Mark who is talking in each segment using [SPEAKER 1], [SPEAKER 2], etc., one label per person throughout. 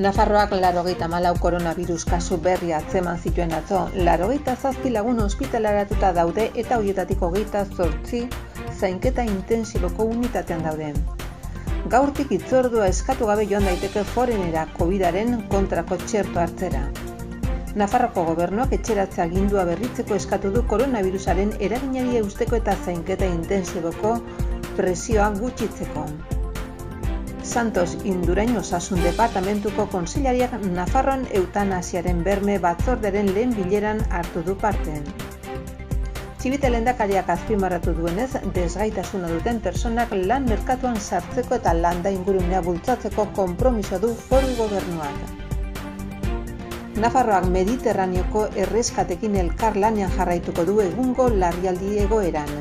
[SPEAKER 1] Nafarroak 84 koronavirus kasu berri atzeman zituen atzo, 87 lagun ospitaleratuta daude eta horietatik 28 zainketa intensiboko unitatean daude. Gaurtik hitzordua eskatu gabe joan daiteke forenera COVID-aren kontrako txerto hartzera. Nafarroko gobernuak etxeratze agindua berritzeko eskatu du koronavirusaren eraginari eusteko eta zainketa intensiboko presioa gutxitzeko. Santos Indurain Osasun Departamentuko Kontseilariak Nafarroan eutanasiaren berme batzorderen lehen bileran hartu du parte. Txibite lehendakariak azpimarratu duenez, desgaitasuna duten personak lan merkatuan sartzeko eta landa ingurunea bultzatzeko konpromiso du foru gobernuak. Nafarroak Mediterraneoko erreskatekin elkar lanean jarraituko du egungo larrialdi egoeran.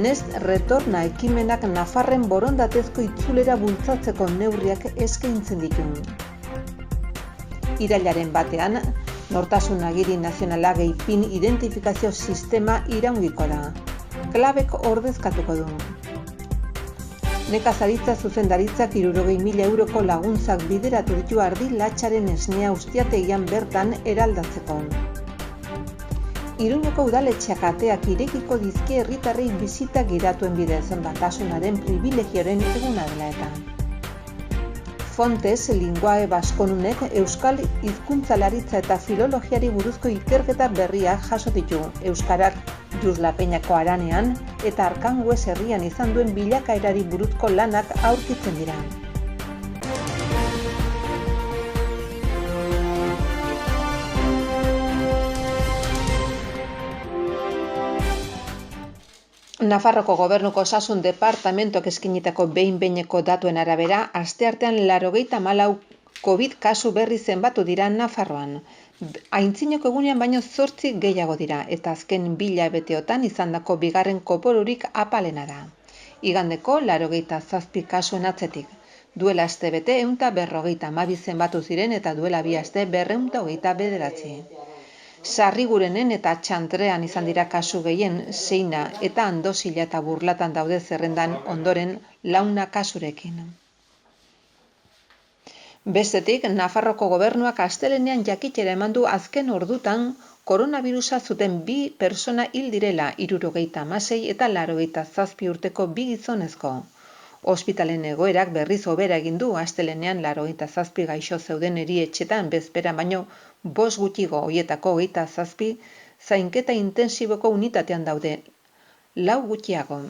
[SPEAKER 1] Next Retorna ekimenak Nafarren borondatezko itzulera bultzatzeko neurriak eskaintzen ditu. Irailaren batean, Nortasun Agiri Nazionala gehi-PIN identifikazio sistema iraungiko da. Klabek ordezkatuko du. Nekazaritza zuzendaritzak 60.000 euroko laguntzak bideratu ditu ardi latxaren esnea ustiategian bertan eraldatzeko. Iruñeko udaletxeak ateak irekiko dizkie herritarrei bisita giratuen bidez batasunaren privilegioren eguna dela eta. Fontes Linguae Baskonunek euskal hizkuntzalaritza eta filologiari buruzko ikerketa berriak jaso ditu. Euskarak Juslapeñako haranean eta Arkangues herrian izan duen bilakaerari buruzko lanak aurkitzen dira. Nafarroko gobernuko osasun departamentoak eskainitako behin-behineko datuen arabera, asteartean 84 COVID kasu berri zenbatu dira Nafarroan. Aintzineko egunean baino 8 gehiago dira, eta azken 2 hilabeteotan izandako bigarren kopururik apalena da. Igandeko 87 kasuen atzetik. Duela astebete 152 zenbatu ziren eta duela 2 aste 229. Sarrigurenen eta Txantrean izan dira kasu gehien, Seina eta Andosila eta Burlatan daude zerrendan ondoren 4 kasurekin. Bestetik, Nafarroko gobernuak astelehenean jakitera eman du azken ordutan koronavirusa zuten 2 pertsona hil direla, 76 eta 87 urteko 2 gizonezko. Ospitalen egoerak berriz hobera egin du astelehenean 87 gaixo zeuden erietxetan bezperan baino 5 gutxigo horietako 27 zainketa intensiboko unitatean daude, 4 gutxiago.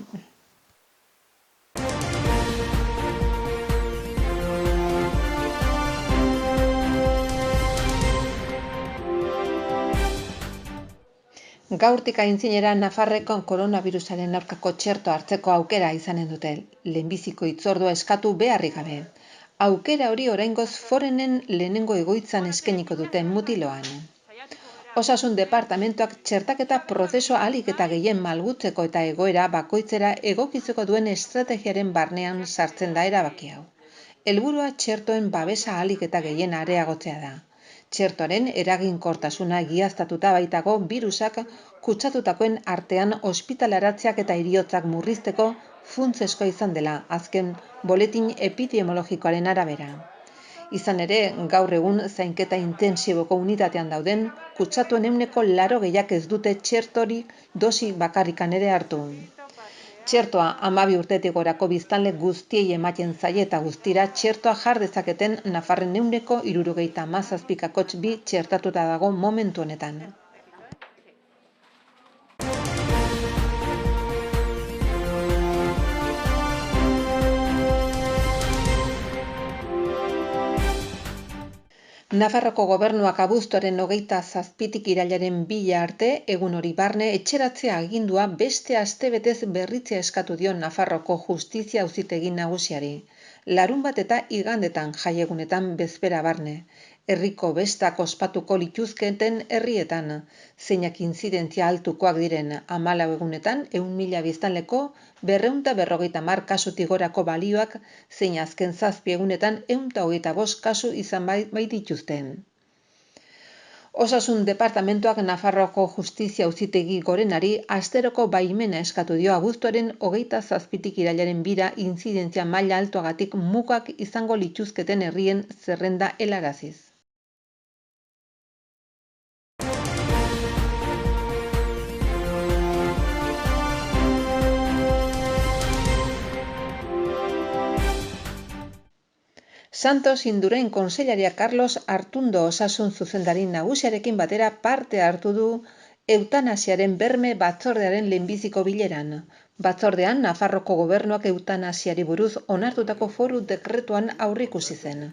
[SPEAKER 1] Gaurtik aintzinera Nafarreko koronavirusaren aurkako txerto hartzeko aukera izanen dute, lehenbiziko hitzordua eskatu beharrik gabe. Aukera hori oraingoz forenen lehenengo egoitzan eskainiko duten Mutiloan. Osasun departamentoak txertaketa prozesua ahalik eta gehien malgutzeko eta egoera bakoitzera egokitzeko duen estrategiaren barnean sartzen da erabaki hau. Helburua txertoen babesa ahalik eta gehien areagotzea da. Txertoaren eraginkortasuna egiaztatuta baitago birusak kutsatutakoen artean ospitaleratzeak eta heriotzak murrizteko funtsezkoa izan dela, azken boletin epidemiologikoaren arabera. Izan ere, gaur egun zainketa intensiboko unitatean dauden, kutsatuen 80% ez dute txertori dosi bakarrikan ere hartu. Txertoa 12 urtetik gorako biztanle guztiei ematen zaie eta guztira txertoa jar dezaketen Nafarren 77,2 txertatuta dago momentu honetan. Nafarroko gobernuak abuztuaren 27tik irailaren 2 arte, egun hori barne, etxeratzea agindua beste astebetez berritzea eskatu dio Nafarroko Justizia Auzitegi Nagusiari. Larunbat eta igandetan jaiegunetan bezpera barne. Herriko bestak ospatuko lituzketen herrietan, zeinak intzidentzia altukoak diren 14 egunetan 100.000 biztanleko 250 kasutik gorako balioak, zein azken 7 egunetan 125 kasu izan baitituzten. Osasun departamentuak Nafarroako Justizia Auzitegi Gorenari asteroko baimena eskatu dio abuztuaren 27tik irailaren 2 intzidentzia maila altuagatik mugak izango lituzketen herrien zerrenda helaraziz. Santos Indurain kontseilaria Carlos Artundo osasun zuzendari nagusiarekin batera parte hartu du eutanasiaren berme batzordearen lehenbiziko bileran. Batzordean, Nafarroko gobernuak eutanasiari buruz onartutako foru dekretuan aurreikusi zen.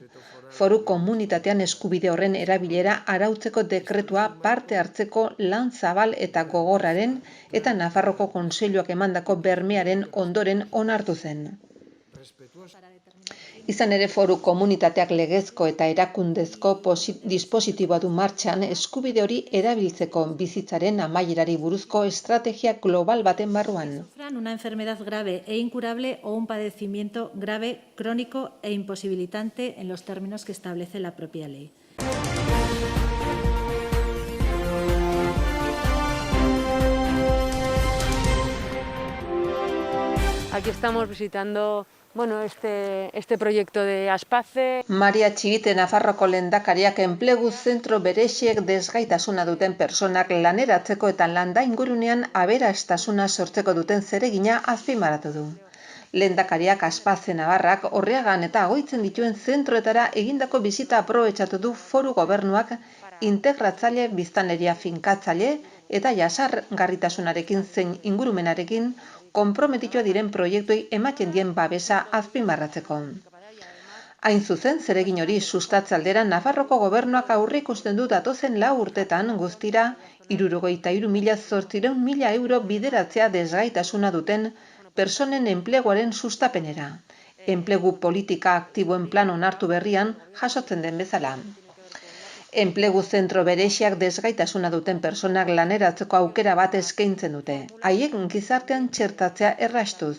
[SPEAKER 1] Foru komunitatean eskubide horren erabilera arautzeko dekretua parte hartzeko lan zabal eta gogorraren eta Nafarroko kontseiluak emandako bermearen ondoren onartu zen. Izan ere foru komunitateak legezko eta erakundezko dispositiboa du martxan eskubide hori erabiltzeko bizitzaren amaierari buruzko estrategia global baten barruan.
[SPEAKER 2] Una enfermedad grave e incurable o un padecimiento grave, crónico e imposibilitante en los términos que establece la propia ley.
[SPEAKER 3] Aquí estamos visitando este proyecto de Aspace.
[SPEAKER 1] Maria Txibite Nafarroko lehendakariak enplegu zentro bereziek desgaitasuna duten personak laneratzeko eta landa ingurunean aberastasuna sortzeko duten zeregina azpimarratu du. Lehendakariak Aspace Navarrak Orriagan eta Agoitzen dituen zentroetara egindako bisita aprobetxatu du foru gobernuak integratzaile, biztanleria finkatzaile eta jasargarritasunarekin zein ingurumenarekin konprometitua diren proiektuei ematen dien babesa azpimarratzeko. Hain zuzen, zeregin hori sustatze aldera Nafarroko gobernuak aurreikusten du datozen 4 urtetan guztira 63.800.000 euro bideratzea desgaitasuna duten personen enpleguaren sustapenera. Enplegu politika aktiboen plan onartu berrian jasotzen den bezala. Enplegu zentro bereziak desgaitasuna duten personak laneratzeko aukera bat eskaintzen dute. Haiek gizartean txertatzea errastuz.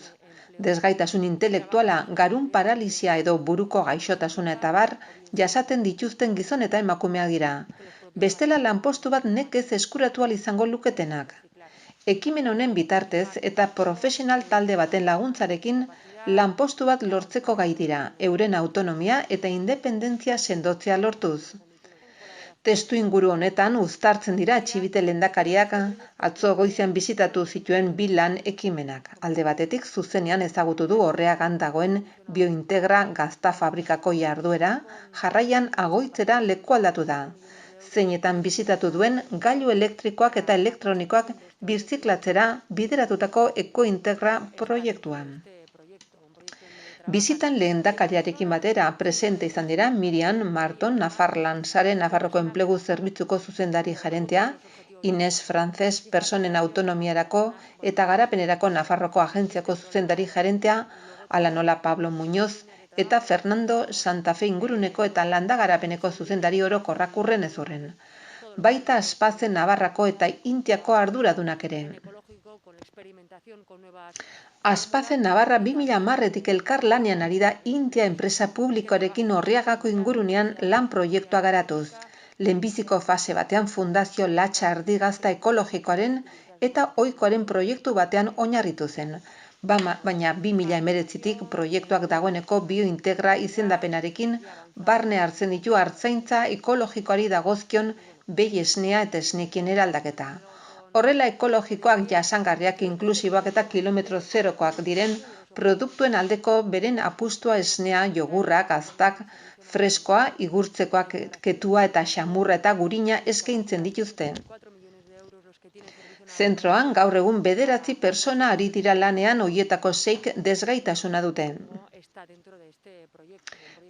[SPEAKER 1] Desgaitasun intelektuala, garun paralisia edo buruko gaixotasuna eta bar jasaten dituzten gizon eta emakumeak dira. Bestela lanpostu bat nekez eskuratu ahal izango luketenak. Ekimen honen bitartez eta profesional talde baten laguntzarekin lanpostu bat lortzeko gai dira, euren autonomia eta independentzia sendotzea lortuz. Testu inguru honetan uztartzen dira Txibite lehendakariak atzo goizean bisitatu zituen 2 lan ekimenak. Alde batetik zuzenean ezagutu du Orriagan dagoen Biointegra gazta fabrikako jarduera, jarraian Agoitzera lekualdatu da. Zeinetan bisitatu duen gailu elektrikoak eta elektronikoak birziklatzera bideratutako Ekointegra proiektuan. Bizitan lehendakariarekin batera presente izan dira Miriam Marton Nafarlansare Nafarroko enplegu zerbitzuko zuzendari gerentea, Ines Frances personen autonomiarako eta garapenerako Nafarroko agentziako zuzendari gerentea, hala nola Pablo Muñoz eta Fernando Santa Fe inguruneko eta landa garapeneko zuzendari orokorrak urren ez urren. Baita Aspace Navarrako eta Intiako arduradunak ere. Aspace Navarra 2010etik elkar lanean ari da Intia enpresa publikoarekin Orriagako ingurunean lan proiektua garatuz. Lehenbiziko fase batean fundazio latxa erdigazta ekologikoaren eta ohikoaren proiektu batean oinarritu zen. Baina 2019tik proiektuak dagoeneko biointegra izendapenarekin barne hartzen ditu hartzaintza ekologikoari dagozkion behi esnea eta esnekien eraldaketa. Horrela ekologikoak, jasangarriak, inklusiboak eta kilometro zerokoak diren produktuen aldeko beren apustua esnea, jogurra, gaztak, freskoa, igurtzekoak, ketua eta xamurra eta gurina eskaintzen dituzte. Zentroan gaur egun 9 pertsona ari dira lanean, horietako 6 desgaitasuna dute.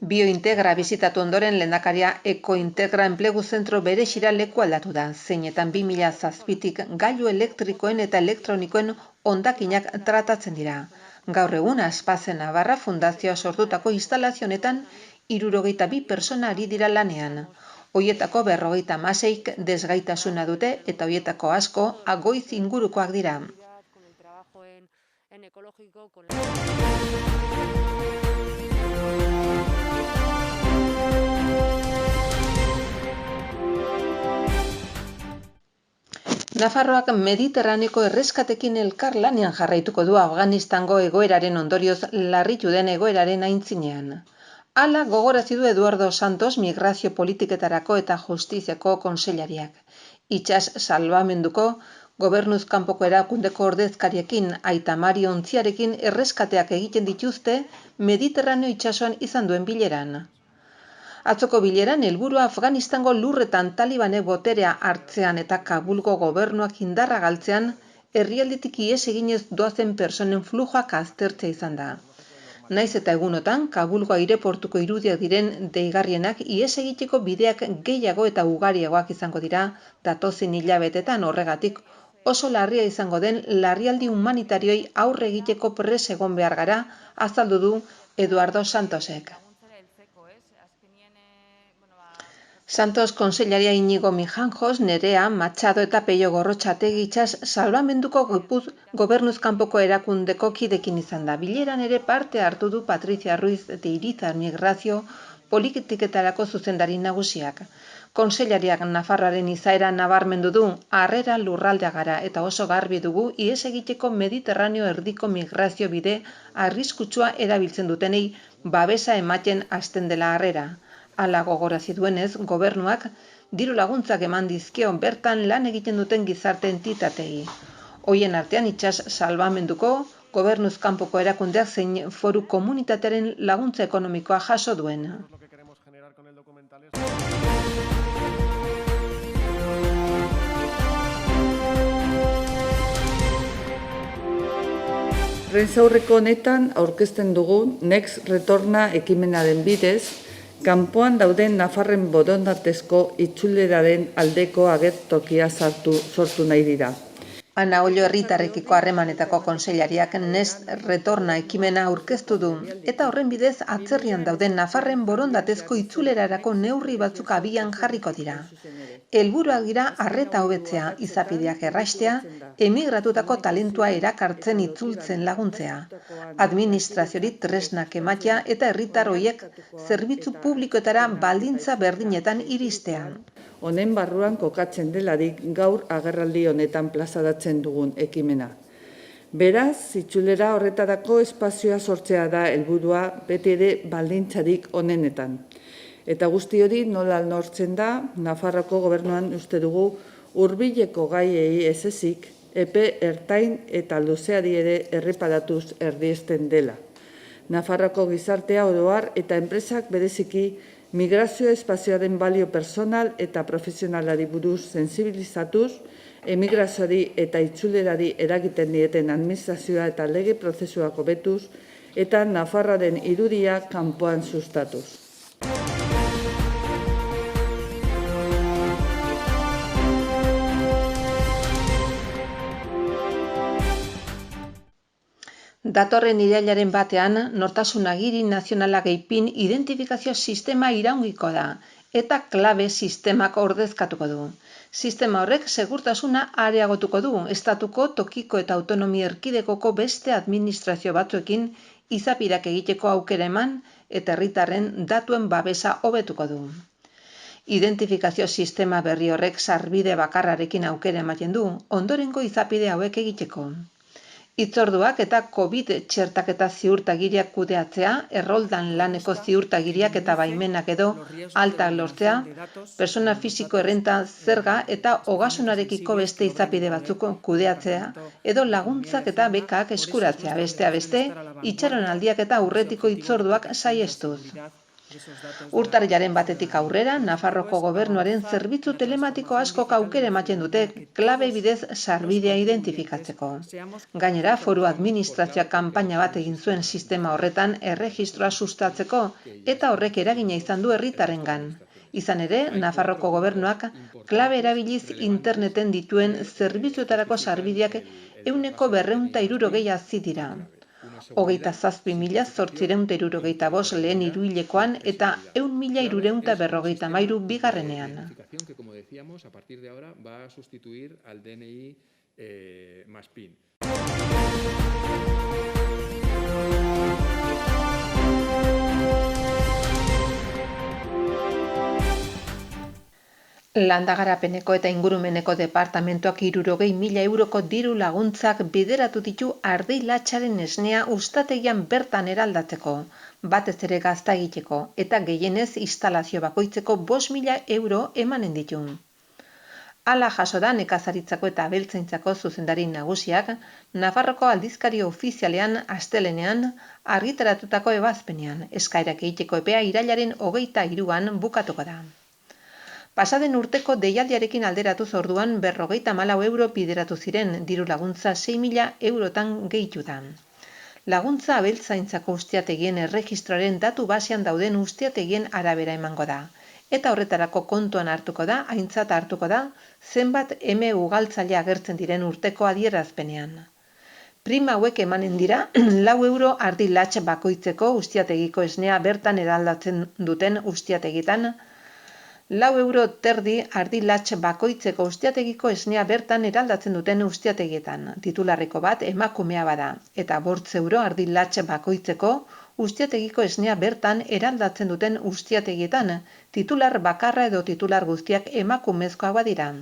[SPEAKER 1] Biointegra bizitatu ondoren lehendakaria Ekointegra enplegu zentro berezira lekualdatu da, zeinetan 2007tik gailu elektrikoen eta elektronikoen hondakinak tratatzen dira. Gaur egun Aspace Navarra fundazioa sortutako instalazionetan 62 pertsona ari dira lanean. Horietako 56 desgaitasuna dute eta horietako asko Agoiz ingurukoak dira. Nafarroak Mediterraneoko erreskatekin elkar lanean jarraituko du Afganistango egoeraren ondorioz larritu den egoeraren aintzinean. Hala gogorarazi du Eduardo Santos migrazio politiketarako eta justiziako kontseilariak. Itsas salbamenduko gobernuz kanpoko erakundeko ordezkariekin Aita Mari Ontziarekin erreskateak egiten dituzte Mediterraneo itsasoan izan duen bileran. Atzoko bileran helburua Afganistango lurretan talibanek boterea hartzean eta Kabulgo gobernuak indarra galtzean herrialdetik ihes eginez doazen pertsonen flujoak aztertzea izan da. Naiz eta egunotan Kabulgo aireportuko irudiak diren deigarrienak ihes egiteko bideak gehiago eta ugariagoak izango dira datozen hilabetetan horregatik oso larria izango den larrialdi humanitarioi aurre egiteko prest egon behar gara, azaldu du Eduardo Santosek. Santos konsellaria Inigo Mijanjos, Nerea, Machado eta Peio Gorrotxategi itsas salbamenduko gobernuz kanpoko erakundeko kidekin izan da. Bileran ere parte hartu du Patricia Ruiz de Irizar migrazio politiketarako zuzendari nagusiak. Konsellariak Nafarroaren izaera nabarmendu du, harrera lurraldea gara eta oso garbi dugu ihes egiteko Mediterraneo erdiko migrazio bide arriskutsua erabiltzen dutenei babesa ematen hasten dela harrera. Hala gogorarazi duenez, gobernuak diru laguntzak eman dizkio bertan lan egiten duten gizarte entitatei. Hoien artean itsas salbamenduko gobernuz kanpoko erakundeak zein foru komunitatearen laguntza ekonomikoa jaso duen.
[SPEAKER 4] Prentsaurreko honetan aurkezten dugu Next Retorna ekimenaren bidez, kanpoan dauden nafarren borondatezko itzuleraren aldeko agertokia sortu nahi dira.
[SPEAKER 1] Ana Ollo herritarrekiko harremanetako konseilariak Next Retorna ekimena aurkeztu du eta horren bidez atzerrian dauden nafarren borondatezko itzulerarako neurri batzuk abian jarriko dira. Helburuak dira arreta hobetzea, izapideak erraistea, emigratutako talentua erakartzen itzultzen laguntzea, administraziori tresnak ematea eta herritar horiek zerbitzu publikoetara baldintza berdinetan iristea.
[SPEAKER 4] Honen barruan kokatzen delarik gaur agerraldi honetan plazaratzen dugun ekimena. Beraz, itzulera horretarako espazioa sortzea da helburua beti ere baldintzarik onenetan. Eta guzti hori nola lortzen da, Nafarroko gobernuan uste dugu hurbileko gaiei ez ezik, epe ertain eta luzeari ere erreparatuz erdiesten dela. Nafarroko gizartea oro har eta enpresak bereziki migrazio espazioaren balio personal eta profesionalari buruz sensibilizatuz, emigrazioari eta itzulerari eragiten dieten administrazioa eta lege prozesuak hobetuz eta Nafarroaren irudia kanpoan sustatuz.
[SPEAKER 1] Datorren irailaren batean, nortasun agiri nazionala geipin identifikazio sistema iraungiko da eta klabe sistemak ordezkatuko du. Sistema horrek segurtasuna areagotuko du, estatuko, tokiko eta autonomia erkidegoko beste administrazio batzuekin izapirak egiteko aukera eman eta herritarren datuen babesa hobetuko du. Identifikazio sistema berri horrek sarbide bakarrarekin aukera ematen du, ondorengo izapide hauek egiteko. Hitzorduak eta COVID txertaketa ziurtagiriak kudeatzea, erroldan laneko ziurtagiriak eta baimenak edo alta lortzea, persona fisiko errenta zerga eta ogasunarekiko beste izapide batzuk kudeatzea, edo laguntzak eta bekak eskuratzea, besteak beste, itxaronaldiak eta aurretiko hitzorduak saihestuz. Urtarrilaren batetik aurrera, Nafarroko gobernuaren zerbitzu telematiko askok aukera ematen dute klabe bidez sarbidea identifikatzeko. Gainera, foru administrazioak kanpaina bat egin zuen sistema horretan erregistroa sustatzeko eta horrek eragina izan du herritarrengan. Izan ere, Nafarroko gobernuak klabe erabiliz interneten dituen zerbitzuetarako sarbideak 260 hazi dira. 27.865 lehen hiruhilekoan eta 1.353 bigarrenean.
[SPEAKER 5] Como decíamos, a partir de ahora va a sustituir al DNI más PIN.
[SPEAKER 1] Landagarapeneko eta ingurumeneko departamentuak 60.000 euroko diru laguntzak bideratu ditu ardi-latxaren esnea ustategian bertan eraldatzeko, batez ere gazta egiteko, eta gehienez instalazio bakoitzeko 5.000 euro emanen ditu. Hala jaso da nekazaritzako eta abeltzaintzako zuzendari nagusiak Nafarroko aldizkari ofizialean astelehenean argitaratutako ebazpenean, eskaerak egiteko epea irailaren 23an bukatuko da. Pasaden urteko deialdiarekin alderatuz orduan 54 euro bideratu ziren, diru laguntza 6.000 eurotan gehitu da. Laguntza abeltzaintzako ustiategien erregistroaren datu basean dauden ustiategien arabera emango da. Eta horretarako kontuan hartuko da, aintzat hartuko da, zenbat ugaltzaile agertzen diren urteko adierazpenean. Prima hauek emanen dira 4 euro ardi-latx bakoitzeko ustiategiko esnea bertan eraldatzen duten ustiategitan, 4 euro terdi ardi-latx bakoitzeko ustiategiko esnea bertan eraldatzen duten ustiategietan, titularreko bat emakumea bada, eta 5 euro ardi-latx bakoitzeko ustiategiko esnea bertan eraldatzen duten ustiategietan, titular bakarra edo titular guztiak emakumezkoak badira.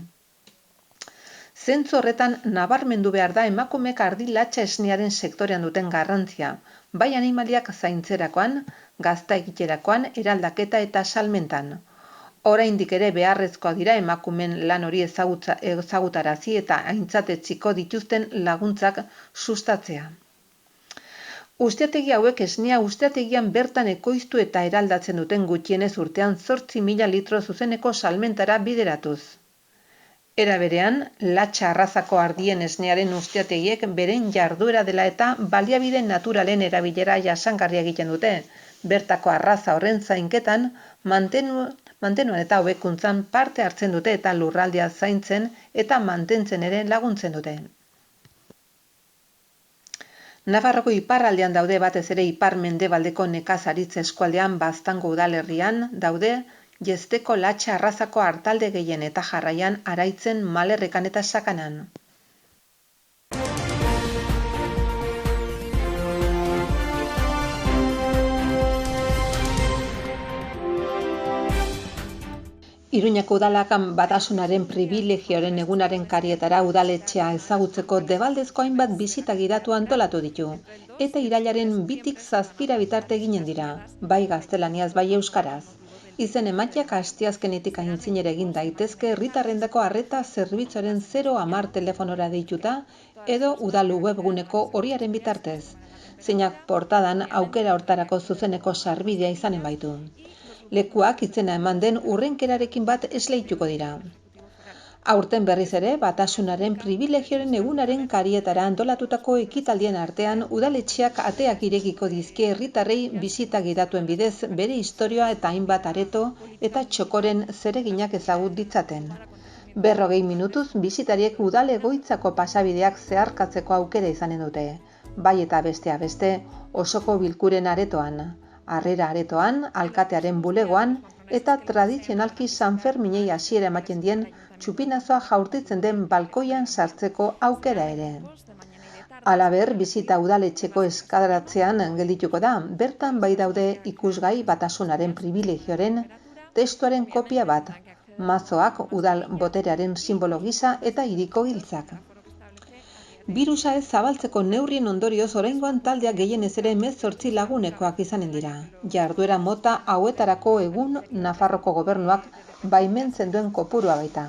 [SPEAKER 1] Zentzu horretan nabarmendu behar da emakumeek ardi-latxa esnearen sektorean duten garrantzia, bai animaliak zaintzerakoan, gazta egiterakoan, eraldaketa eta salmentan. Oraindik ere beharrezkoak dira emakumen lan hori ezagutarazi eta aintzatetziko dituzten laguntzak sustatzea. Ustiategi hauek esnea ustiategian bertan ekoiztu eta eraldatzen duten gutxienez urtean 8.000 litro zuzeneko salmentara bideratuz. Era berean, latxa arrazako ardien esnearen ustiategiek beren jarduera dela eta baliabide naturalen erabilera jasangarria egiten dute, bertako arraza horren zainketan, mantenuan eta hobekuntzan parte hartzen dute eta lurraldea zaintzen eta mantentzen ere laguntzen dute. Nafarroko iparraldean daude batez ere ipar-mendebaldeko nekazaritza eskualdean Baztango udalerrian daude Jesteko latxa arrazako artalde gehien eta jarraian Araitzen, Malerrekan eta Sakanan. Iruñako udalakan batasunaren pribilegioaren egunaren karietara udaletxea ezagutzeko debaldezko hainbat bisita gidatu antolatu ditu, eta irailaren 2tik 7 bitarte eginen dira, bai gaztelaniaz bai euskaraz. Izen emateak asteazkenetik aintzinera egin daitezke herritarrendako arreta zerbitzuaren 010 telefonora deituta edo udal webguneko horiaren bitartez. Zeinak portadan aukera hortarako zuzeneko sarbidea izanen baitu. Lekuak izena eman den urrenkerarekin bat esleituko dira. Aurten berriz ere, batasunaren pribilegioaren egunaren karietara antolatutako ekitaldien artean udaletxeak ateak irekiko dizkie herritarrei bisita gidatuen bidez bere istorioa eta hainbat areto eta txokoren zereginak ezagut ditzaten. 40 minutuz bisitariek udal egoitzako pasabideak zeharkatzeko aukera izanen dute, bai eta bestea beste osoko bilkuren aretoan. Harrera aretoan, alkatearen bulegoan eta tradizionalki Sanferminei hasiera ematen dien txupinazoa jaurtitzen den balkoian sartzeko aukera ere. Halaber, bisita udaletxeko eskadatzean geldituko da, bertan bai daude ikusgai batasunaren pribilegioaren testuaren kopia bat, mazoak udal boterearen simbolo gisa eta hiriko giltzak. Birusa ez zabaltzeko neurrien ondorioz oraingoan taldeak gehienez ere 18 lagunekoak izanen dira. Jarduera mota hauetarako egun Nafarroko gobernuak baimentzen duen kopurua baita.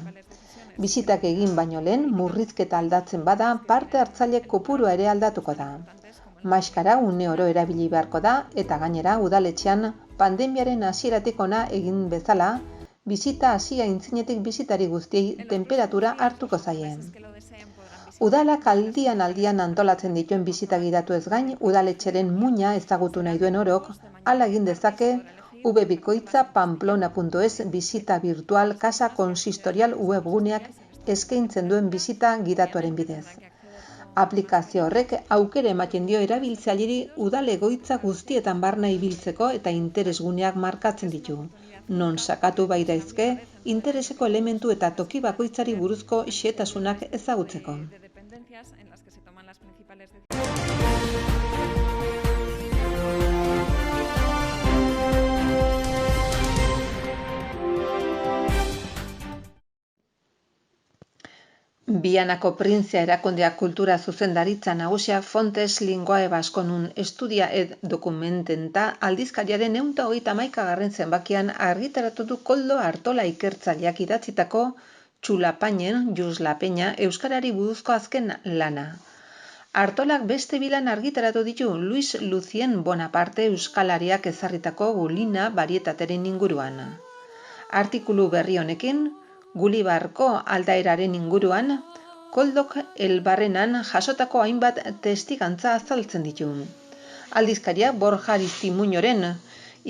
[SPEAKER 1] Bisitak egin baino lehen murrizketa aldatzen bada parte hartzaile kopurua ere aldatuko da. Maskara une oro erabili beharko da eta gainera udaletxean pandemiaren hasieratik ona egin bezala, bisita hasia aintzinetik bisitari guztiei temperatura hartuko zaien. Udalak aldian antolatzen dituen bisita gidatu ez gain, udaletxeren muina ezagutu nahi duen orok, hala egin dezake www.pamplona.es bisita virtual kasa konsistorial webguneak eskaintzen duen bisita gidatuaren bidez. Aplikazio horrek aukera ematen dio erabiltzaileri udal egoitza guztietan barna ibiltzeko eta interesguneak markatzen ditu. Non sakatu bai daizke, intereseko elementu eta toki bakoitzari buruzko xehetasunak ezagutzeko. Bianako Printzia erakundea kultura zuzendaritza nagusia Fontes Linguae Baskonun estudia ed dokumententa aldizkariaren 131. zenbakian argitaratu du Koldo Artola ikertzaileak idatzitako Txulapainen Juslapeña euskarari buruzko azken lana. Artolak beste bilan argitaratu ditu Luis Lucien Bonaparte euskalariak ezarritako Gulina barietateren inguruan. Artikulu berri honekin, Gulibarko aldaeraren inguruan, Koldok Elbarrenan jasotako hainbat testigantza azaltzen ditu. Aldizkaria Borja Aristimuñoren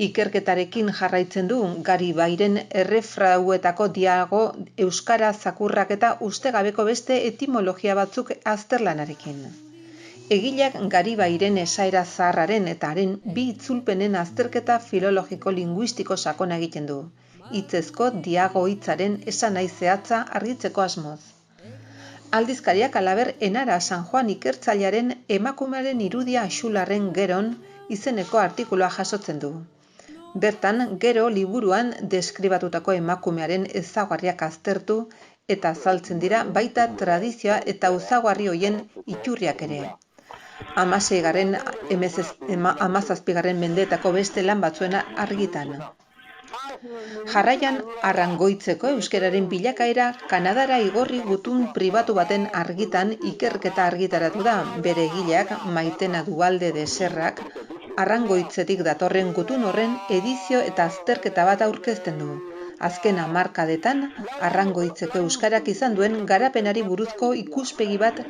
[SPEAKER 1] ikerketarekin jarraitzen du Garibairen errefrauetako diago euskara zakurrak eta ustegabeko beste etimologia batzuk azterlanarekin. Egileak Garibairen esaera zaharraren eta haren bi itzulpenen azterketa filologiko-linguistiko sakona egiten du. Hitzezko diago hitzaren esanahi zehatza argitzeko asmoz. Aldizkariak halaber Enara San Juan ikertzailearen emakumearen irudia Xularren Geron izeneko artikulua jasotzen du. Bertan, Gero liburuan deskribatutako emakumearen ezaugarriak aztertu eta azaltzen dira baita tradizioa eta ezaugarri hoien iturriak ere. 17. mendeetako beste lan batzuena argitan. Jarraian, Arrangoitzeko euskararen bilakaera Kanadara igorri gutun pribatu baten argitan ikerketa argitaratu da, bere egileak Maitena Dualde de Serrak Arrangoitzetik datorren gutun horren edizio eta azterketa bat aurkezten du. Azken hamarkadetan, Arrangoitzeko euskarak izan duen garapenari buruzko ikuspegi bat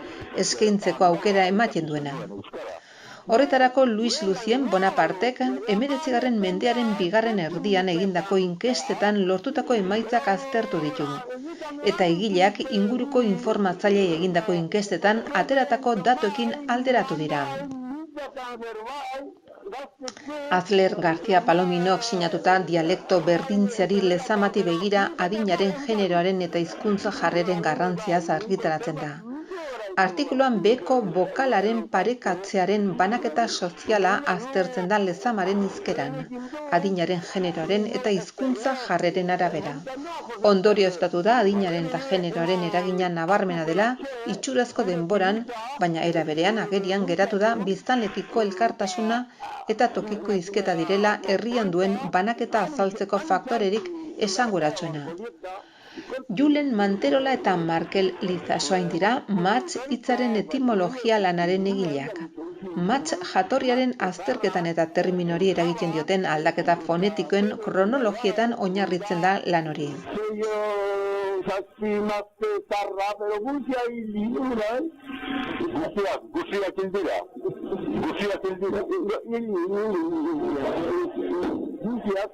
[SPEAKER 1] eskaintzeko aukera ematen duena. Horretarako Luis Lucien Bonapartek 19. mendearen bigarren erdian egindako inkestetan lortutako emaitzak aztertu ditu. Eta egileak inguruko informatzailei egindako inkestetan ateratako datuekin alderatu dira. Azler García Palominok sinatuta dialekto berdintzeari lezamati begira adinaren generoaren eta hizkuntza jarreren garrantziaz argitaratzen da. Artikuluan beko bokalaren parekatzearen banaketa soziala aztertzen da lezamaren hizkeran, adinaren generoaren eta hizkuntza jarreren arabera. Ondorioztatu da adinaren eta generoaren eragina nabarmena dela itxurazko denboran, baina era berean agerian geratu da biztanlekiko elkartasuna eta tokiko hizketa direla herrian duen banaketa azaltzeko faktorerik esanguratsuena. Julen Manterola eta Markel Lizasoain dira matz hitzaren etimologia lanaren egileak. Matz jatorriaren azterketan eta terminori eragiten dioten aldaketa fonetikoen kronologietan oinarritzen da lan hori.
[SPEAKER 6] Guziak,